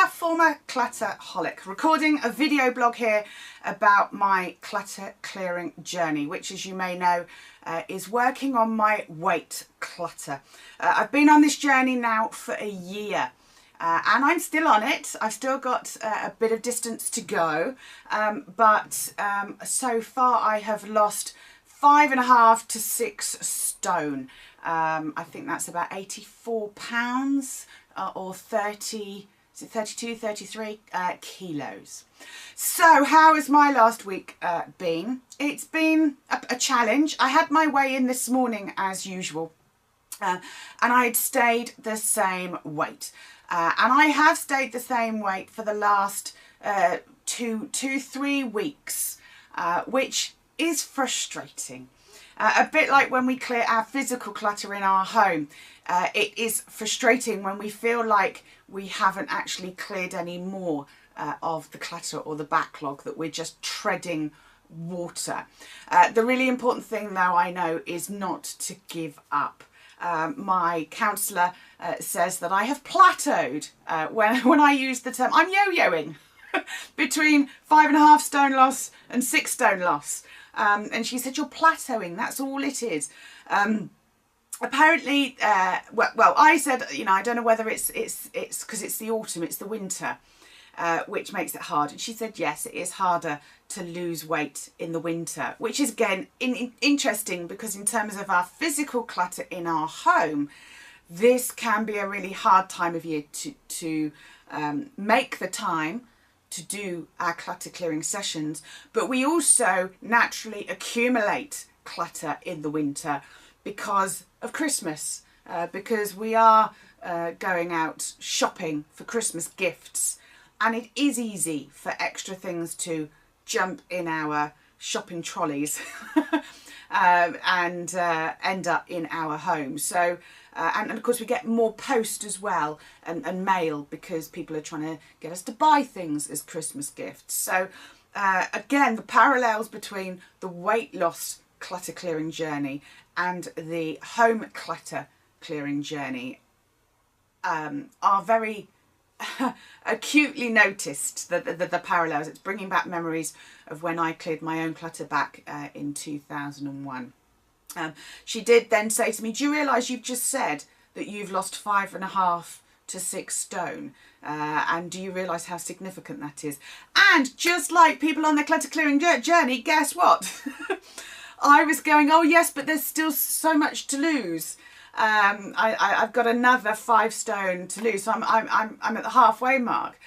former clutter-holic, recording a video blog here about my clutter clearing journey, which, as you may know, is working on my weight clutter. I've been on this journey now for a year. And I'm still on it. I've still got a bit of distance to go, but so far I have lost 5.5 to 6 stone. I think that's about 84 pounds or 30, is it 32, 33 kilos. So how has my last week been? It's been a challenge. I had my weigh in this morning as usual, and I'd stayed the same weight. And I have stayed the same weight for the last 3 weeks, which is frustrating. A bit like when we clear our physical clutter in our home. It is frustrating when we feel like we haven't actually cleared any more of the clutter or the backlog, that we're just treading water. The really important thing, though, I know, is not to give up. My counsellor says that I have plateaued when I use the term. I'm yo-yoing between 5.5 stone loss and 6 stone loss. And she said, you're plateauing, that's all it is. Apparently, well, I said, you know, I don't know whether it's because it's the autumn, it's the winter, which makes it hard. And she said, yes, it is harder to lose weight in the winter, which is, again, interesting, because in terms of our physical clutter in our home, this can be a really hard time of year to make the time to do our clutter clearing sessions. But we also naturally accumulate clutter in the winter because of Christmas, because we are going out shopping for Christmas gifts, and it is easy for extra things to jump in our shopping trolleys and end up in our home. So and of course we get more post as well, and mail, because people are trying to get us to buy things as Christmas gifts. So again, the parallels between the weight loss clutter clearing journey and the home clutter clearing journey are very acutely noticed, the parallels. It's bringing back memories of when I cleared my own clutter back in 2001. She did then say to me, do you realise you've just said that you've lost 5.5 to 6 stone? And do you realise how significant that is? And just like people on their clutter clearing journey, guess what? I was going, oh yes, but there's still so much to lose. I've got another 5 stone to lose, so I'm at the halfway mark.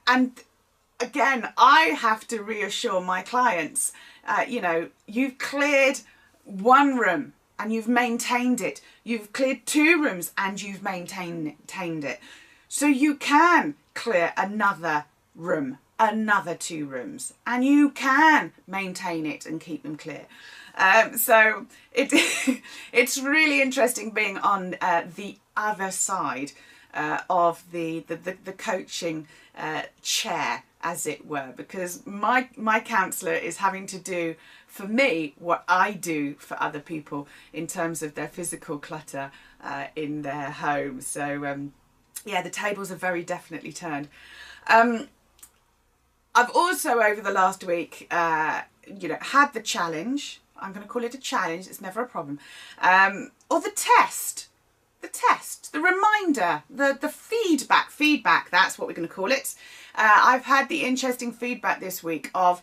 And again, I have to reassure my clients, you know, you've cleared 1 room and you've maintained it. You've cleared 2 rooms and you've maintained it. So you can clear another room, another 2 rooms, and you can maintain it and keep them clear. So it's really interesting being on the other side of the coaching chair, as it were, because my counsellor is having to do for me what I do for other people in terms of their physical clutter in their home. So yeah, the tables have very definitely turned. I've also, over the last week, you know, had the challenge. I'm going to call it a challenge, it's never a problem. Or the test, the reminder, the feedback, that's what we're going to call it. I've had the interesting feedback this week of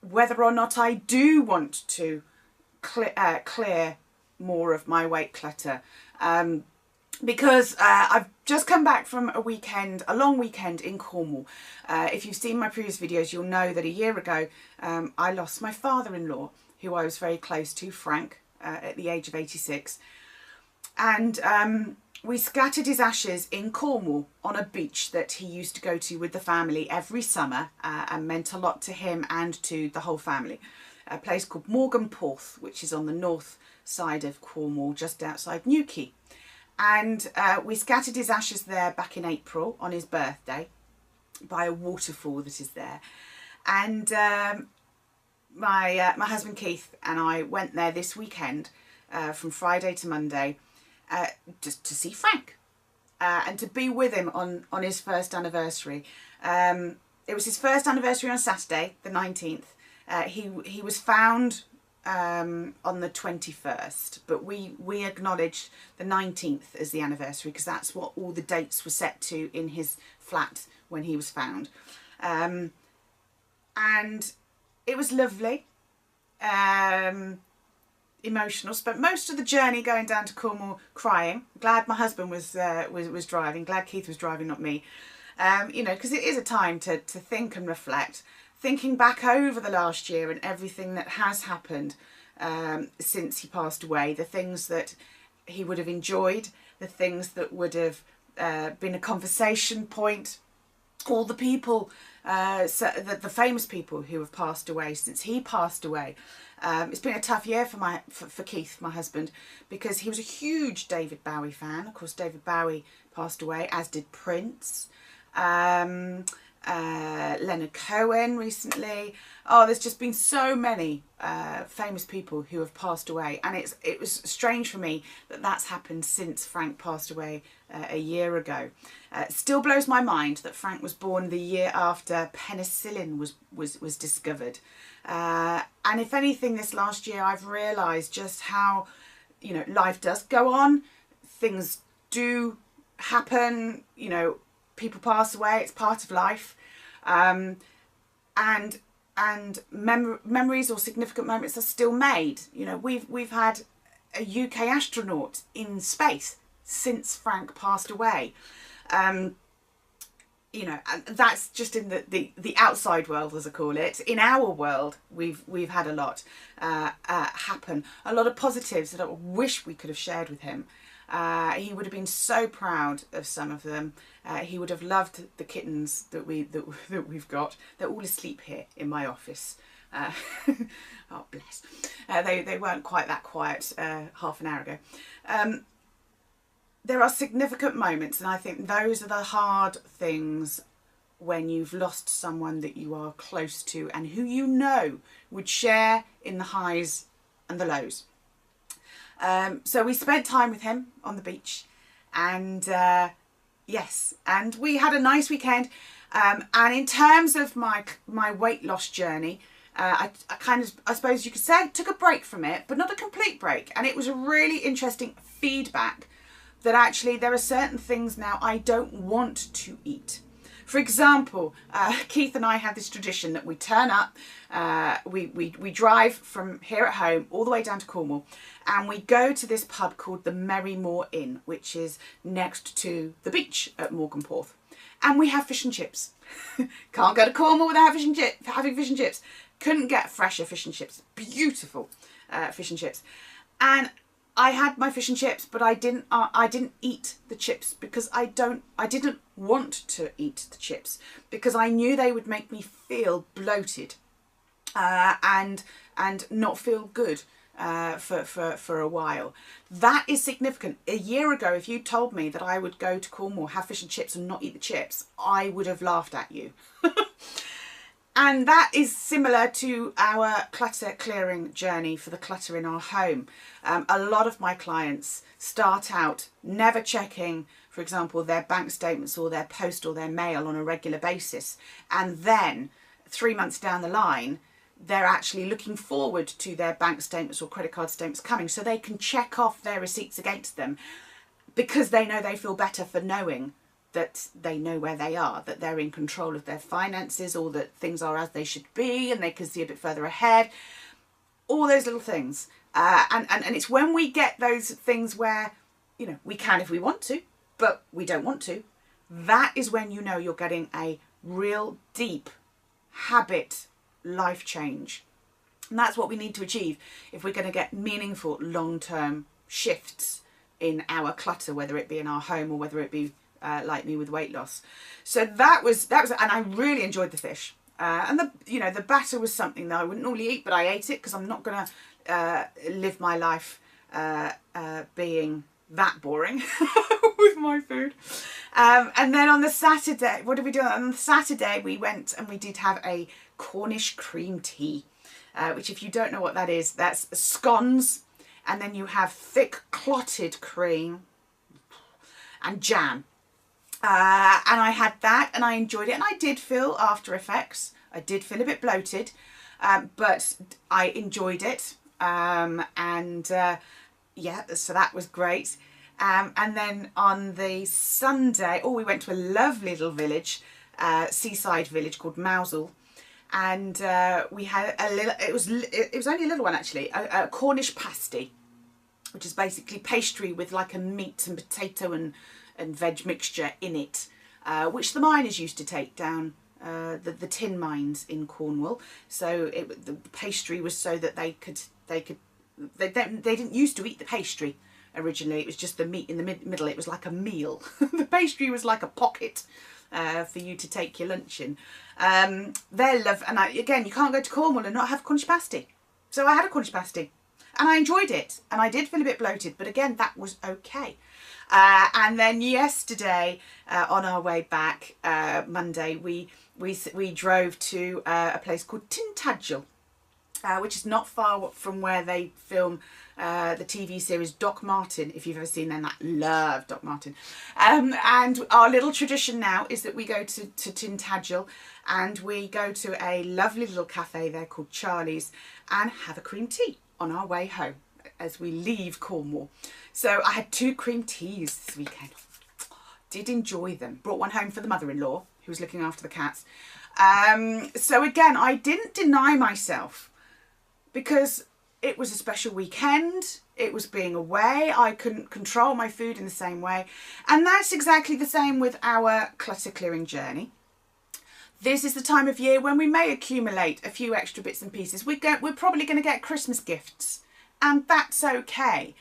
whether or not I do want to clear more of my weight clutter. Because I've just come back from a long weekend in Cornwall. If you've seen my previous videos, you'll know that a year ago I lost my father-in-law, who I was very close to, Frank, at the age of 86. And we scattered his ashes in Cornwall on a beach that he used to go to with the family every summer, and meant a lot to him and to the whole family. A place called Morganporth, which is on the north side of Cornwall, just outside Newquay. And we scattered his ashes there back in April on his birthday by a waterfall that is there. And my husband Keith and I went there this weekend from Friday to Monday just to see Frank. and to be with him on his first anniversary. It was his first anniversary on Saturday, the 19th. He was found on the 21st, but we acknowledged the 19th as the anniversary because that's what all the dates were set to in his flat when he was found. And it was lovely, emotional. Spent most of the journey going down to Cornwall crying. Glad my husband was driving. Glad Keith was driving, not me. You know, because it is a time to think and reflect. Thinking back over the last year and everything that has happened since he passed away, the things that he would have enjoyed, the things that would have been a conversation point, all the people, the famous people who have passed away since he passed away. It's been a tough year for Keith, my husband, because he was a huge David Bowie fan. Of course, David Bowie passed away, as did Prince. Leonard Cohen recently. Oh, there's just been so many famous people who have passed away, and it was strange for me that that's happened since Frank passed away a year ago. It still blows my mind that Frank was born the year after penicillin was discovered. And if anything, this last year I've realised just how, you know, life does go on, things do happen, you know, people pass away, it's part of life, and memories or significant moments are still made. You know, we've had a UK astronaut in space since Frank passed away. You know, and that's just in the outside world, as I call it. In our world, we've had a lot happen, a lot of positives that I wish we could have shared with him. He would have been so proud of some of them. He would have loved the kittens that we've got. They're all asleep here in my office. Oh bless. They weren't quite that quiet half an hour ago. There are significant moments, and I think those are the hard things when you've lost someone that you are close to and who you know would share in the highs and the lows. So we spent time with him on the beach, and yes, and we had a nice weekend. And in terms of my weight loss journey, I suppose you could say, took a break from it, but not a complete break. And it was a really interesting feedback that actually there are certain things now I don't want to eat. For example, Keith and I have this tradition that we turn up, we drive from here at home all the way down to Cornwall, and we go to this pub called the Merrymore Inn, which is next to the beach at Morganporth. And we have fish and chips. Can't go to Cornwall without having fish and chips. Couldn't get fresher fish and chips. Beautiful fish and chips. And I had my fish and chips, but I didn't eat the chips because I didn't want to eat the chips because I knew they would make me feel bloated and not feel good for a while. That is significant. A year ago, if you told me that I would go to Cornwall, have fish and chips and not eat the chips, I would have laughed at you. And that is similar to our clutter clearing journey for the clutter in our home. A lot of my clients start out never checking, for example, their bank statements or their post or their mail on a regular basis. And then 3 months down the line, they're actually looking forward to their bank statements or credit card statements coming so they can check off their receipts against them because they know they feel better for knowing that they know where they are, that they're in control of their finances, or that things are as they should be and they can see a bit further ahead. All those little things. And it's when we get those things where, you know, we can if we want to, but we don't want to, that is when you know you're getting a real deep habit life change. And that's what we need to achieve if we're going to get meaningful long-term shifts in our clutter, whether it be in our home or whether it be like me with weight loss. So that was, and I really enjoyed the fish. And the batter was something that I wouldn't normally eat, but I ate it because I'm not going to live my life being that boring with my food. And then on the Saturday, what did we do? On the Saturday, we went and we did have a Cornish cream tea, which, if you don't know what that is, that's scones, and then you have thick clotted cream. and jam. And I had that and I enjoyed it, and I did feel after effects. I did feel a bit bloated, but I enjoyed it. Yeah, so that was great. And then on the Sunday, we went to a lovely little village, seaside village called Mousel, and we had a little. It was only a little one actually, a Cornish Pasty, which is basically pastry with like a meat and potato and veg mixture in it, which the miners used to take down the tin mines in Cornwall. So the pastry was so that they didn't used to eat the pastry originally. It was just the meat in the middle. It was like a meal. The pastry was like a pocket for you to take your lunch in. They're again, you can't go to Cornwall and not have Cornish Pasty. So I had a Cornish Pasty and I enjoyed it, and I did feel a bit bloated, but again, that was okay. And then yesterday, on our way back, Monday, we drove to a place called Tintagel, which is not far from where they film the TV series Doc Martin. If you've ever seen them, I love Doc Martin. And our little tradition now is that we go to Tintagel, and we go to a lovely little cafe there called Charlie's and have a cream tea on our way home as we leave Cornwall. So I had 2 cream teas this weekend. Did enjoy them. Brought one home for the mother-in-law who was looking after the cats. So again, I didn't deny myself because it was a special weekend. It was being away. I couldn't control my food in the same way. And that's exactly the same with our clutter clearing journey. This is the time of year when we may accumulate a few extra bits and pieces. We're probably going to get Christmas gifts, and that's okay.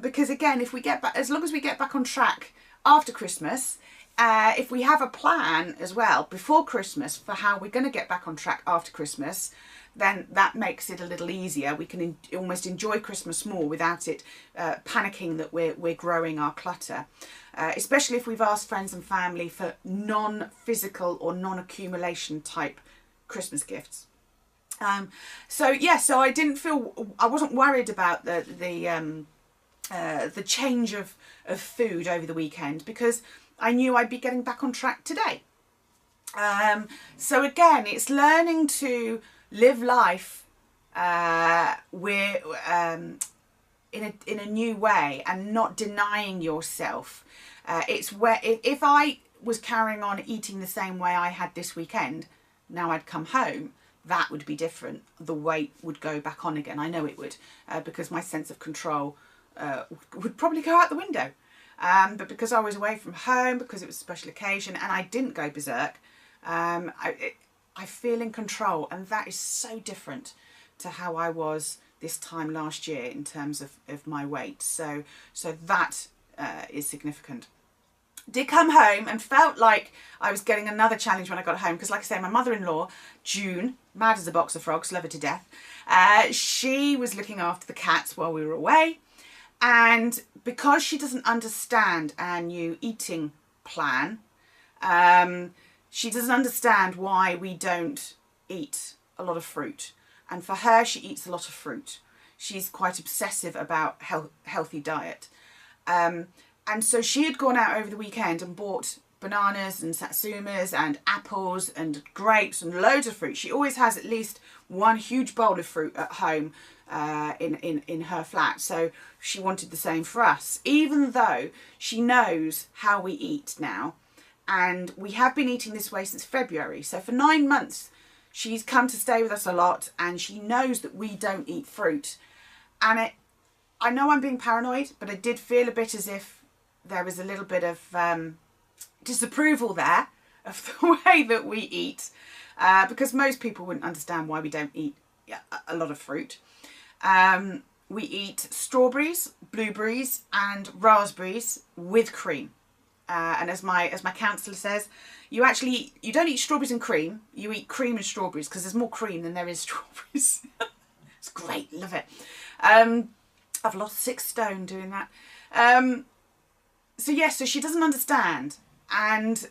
Because again, if we get back, as long as we get back on track after Christmas, if we have a plan as well before Christmas for how we're going to get back on track after Christmas, then that makes it a little easier. We can almost enjoy Christmas more without it panicking that we're growing our clutter. Especially if we've asked friends and family for non-physical or non-accumulation type Christmas gifts. So I didn't feel, I wasn't worried about the change of food over the weekend because I knew I'd be getting back on track today. So again, it's learning to live life in a new way and not denying yourself. It's where if I was carrying on eating the same way I had this weekend, now I'd come home, that would be different. The weight would go back on again. I know it would, because my sense of control would probably go out the window. But because I was away from home, because it was a special occasion, and I didn't go berserk, I feel in control, and that is so different to how I was this time last year in terms of my weight. So that is significant. Did come home and felt like I was getting another challenge when I got home, because like I say, my mother-in-law, June, mad as a box of frogs, love her to death, she was looking after the cats while we were away, and because she doesn't understand our new eating plan, she doesn't understand why we don't eat a lot of fruit. And for her, she eats a lot of fruit. She's quite obsessive about healthy diet. And so she had gone out over the weekend and bought bananas and satsumas and apples and grapes and loads of fruit. She always has at least one huge bowl of fruit at home in her flat. So she wanted the same for us, even though she knows how we eat now. And we have been eating this way since February. So for 9 months, she's come to stay with us a lot, and she knows that we don't eat fruit. And I know I'm being paranoid, but I did feel a bit as if there was a little bit of disapproval there of the way that we eat, because most people wouldn't understand why we don't eat a lot of fruit. We eat strawberries, blueberries and raspberries with cream. And as my counsellor says, you don't eat strawberries and cream, you eat cream and strawberries, because there's more cream than there is strawberries. It's great, love it. I've lost 6 stone doing that. So she doesn't understand, and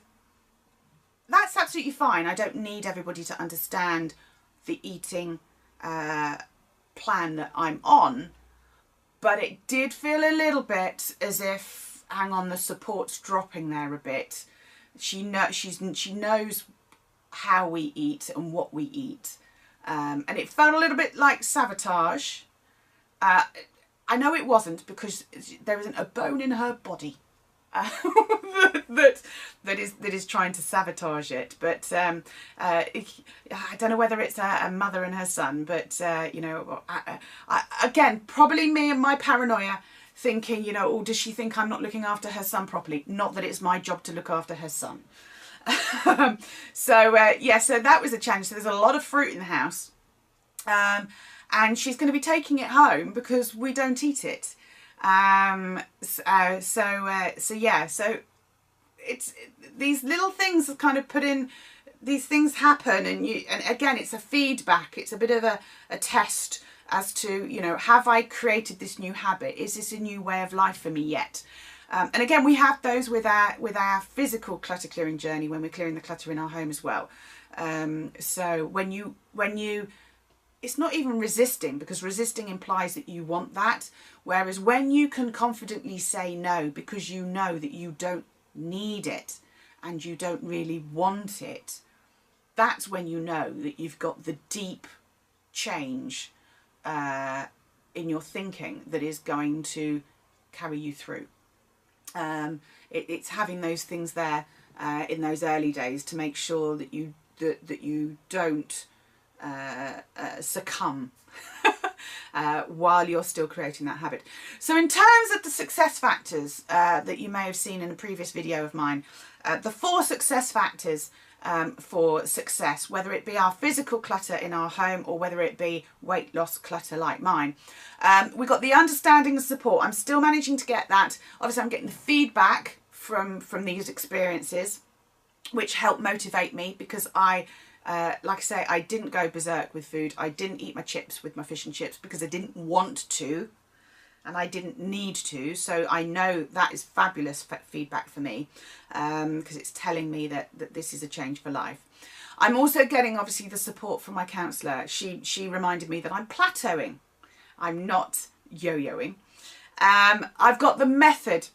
that's absolutely fine. I don't need everybody to understand the eating plan that I'm on, but it did feel a little bit as if hang on, the support's dropping there a bit. She knows how we eat and what we eat. And it felt a little bit like sabotage. I know it wasn't, because there isn't a bone in her body that is trying to sabotage it. But I don't know whether it's a mother and her son, but you know, again, probably me and my paranoia, thinking, you know, oh, does she think I'm not looking after her son properly? Not that it's my job to look after her son. So yeah, so that was a challenge. So there's a lot of fruit in the house, and she's going to be taking it home because we don't eat it. So yeah, so it's these little things that kind of put in, these things happen, and again, it's a feedback. It's a bit of a test as to, you know, have I created this new habit? Is this a new way of life for me yet? And again, we have those with our physical clutter clearing journey, when we're clearing the clutter in our home as well. So when you, it's not even resisting, because resisting implies that you want that. Whereas when you can confidently say no, because you know that you don't need it and you don't really want it, that's when you know that you've got the deep change in your thinking that is going to carry you through. It's having those things there in those early days to make sure that you don't succumb while you're still creating that habit. So in terms of the success factors that you may have seen in a previous video of mine, the 4 success factors for success, whether it be our physical clutter in our home or whether it be weight loss clutter like mine. We've got the understanding and support. I'm still managing to get that. Obviously, I'm getting the feedback from these experiences, which help motivate me, because like I say, I didn't go berserk with food. I didn't eat my chips with my fish and chips because I didn't want to, and I didn't need to. So I know that is fabulous feedback for me, because it's telling me that this is a change for life. I'm also getting, obviously, the support from my counsellor. She reminded me that I'm plateauing. I'm not yo-yoing. I've got the method.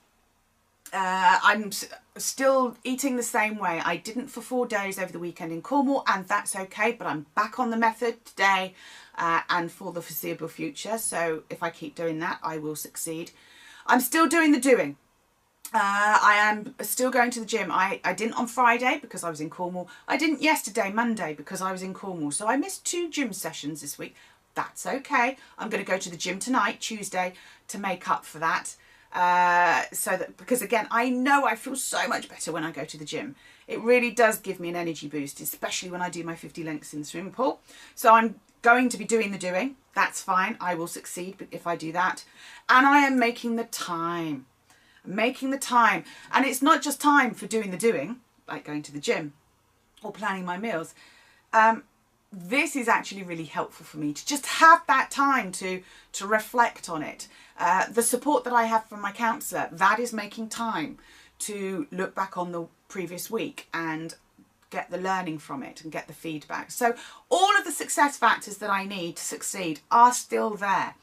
I'm still eating the same way. I didn't for 4 days over the weekend in Cornwall, and that's okay, but I'm back on the method today and for the foreseeable future. So if I keep doing that, I will succeed. I'm still doing the doing. I am still going to the gym. I didn't on Friday because I was in Cornwall. I didn't yesterday, Monday, because I was in Cornwall. So I missed 2 gym sessions this week. That's okay. I'm going to go to the gym tonight, Tuesday, to make up for that. So that, because again, I know I feel so much better when I go to the gym. It really does give me an energy boost, especially when I do my 50 lengths in the swimming pool. So I'm going to be doing the doing. That's fine. I will succeed if I do that. And I am making the time. Making the time. And it's not just time for doing the doing, like going to the gym or planning my meals. This is actually really helpful for me to just have that time to reflect on it. The support that I have from my counsellor, that is making time to look back on the previous week and get the learning from it and get the feedback. So all of the success factors that I need to succeed are still there.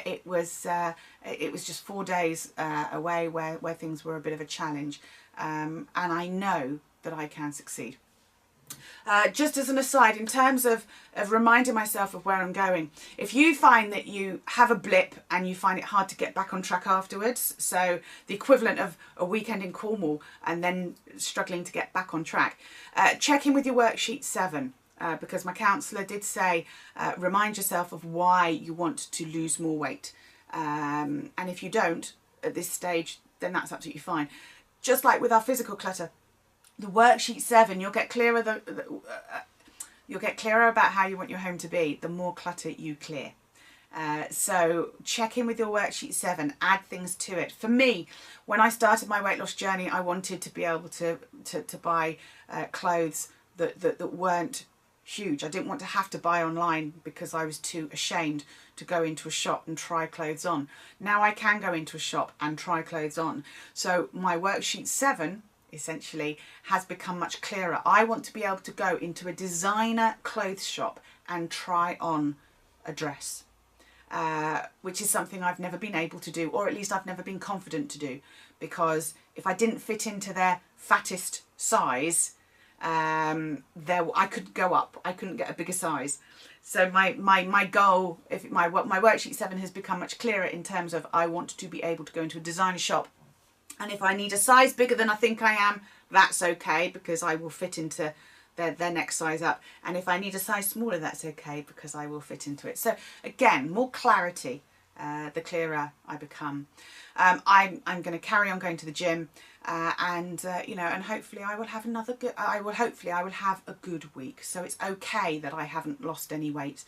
It was just 4 days away where things were a bit of a challenge, and I know that I can succeed. Just as an aside, in terms of reminding myself of where I'm going, if you find that you have a blip and you find it hard to get back on track afterwards, so the equivalent of a weekend in Cornwall and then struggling to get back on track, check in with your worksheet 7, because my counsellor did say, remind yourself of why you want to lose more weight. And if you don't at this stage, then that's absolutely fine. Just like with our physical clutter, the worksheet 7, you'll get clearer you'll get clearer about how you want your home to be the more clutter you clear. So check in with your worksheet 7, add things to it. For me, when I started my weight loss journey, I wanted to be able to buy clothes that weren't huge. I didn't want to have to buy online because I was too ashamed to go into a shop and try clothes on. Now I can go into a shop and try clothes on. So my worksheet 7 essentially has become much clearer. I want to be able to go into a designer clothes shop and try on a dress, which is something I've never been able to do, or at least I've never been confident to do, because if I didn't fit into their fattest size, I could go up. I couldn't get a bigger size. So my goal, if my worksheet 7 has become much clearer in terms of I want to be able to go into a designer shop, and if I need a size bigger than I think I am, that's okay, because I will fit into their next size up. And if I need a size smaller, that's okay, because I will fit into it. So again, more clarity, the clearer I become. I'm going to carry on going to the gym, and you know, and hopefully I will have another good. I will have a good week. So it's okay that I haven't lost any weight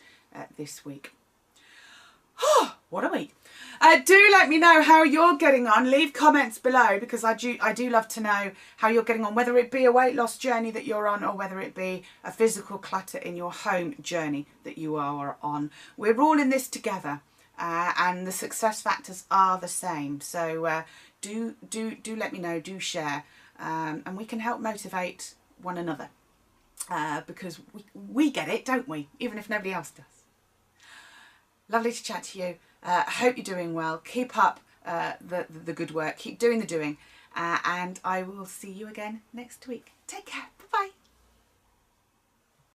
this week. What a week. Do let me know how you're getting on. Leave comments below, because I do love to know how you're getting on, whether it be a weight loss journey that you're on, or whether it be a physical clutter in your home journey that you are on. We're all in this together, and the success factors are the same. So do let me know, do share, and we can help motivate one another, because we get it, don't we? Even if nobody else does. Lovely to chat to you. I hope you're doing well. Keep up the good work. Keep doing the doing. And I will see you again next week. Take care.